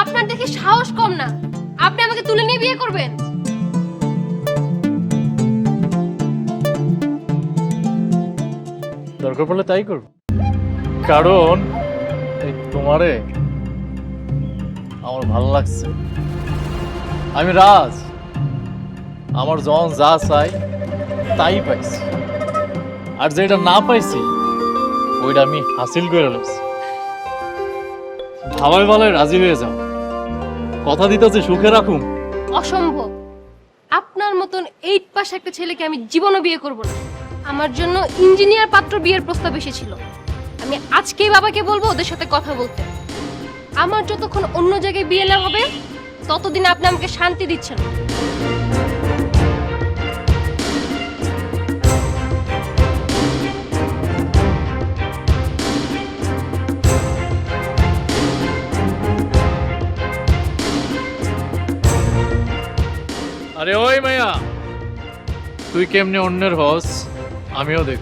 আপনার দেখে সাহস কম না, আপনি আমাকে তুলে নিয়ে বিয়ে করবেন? দরকার পড়লে তাই করব, কারণ এই তোমারে আমার ভালো লাগছে। আমি রাজ, আমার যখন যা চাই তাই পাইছি, আর যেটা না পাইছি ওইটা আমি হাসিল করে লইছি। ভাবাই বলায় রাজি হয়ে যাও, কথা দিতেছে সুখে রাখুম। অসম্ভব। আপনার মতন 8 পাস একটা ছেলেকে আমি জীবনও বিয়ে করব না। আমার জন্য ইঞ্জিনিয়ার পাত্র বিয়ের প্রস্তাব এসেছিল। আমি আজকেই বাবাকে বলবো ওদের সাথে কথা বলতে। আমার যতক্ষণ অন্য জায়গায় বিয়ে না হবে ততদিন আপনি আমাকে শান্তি দিচ্ছেন না। আরে ওই মাইয়া, তুই কেমনে অন্যের হস আমিও দেখ।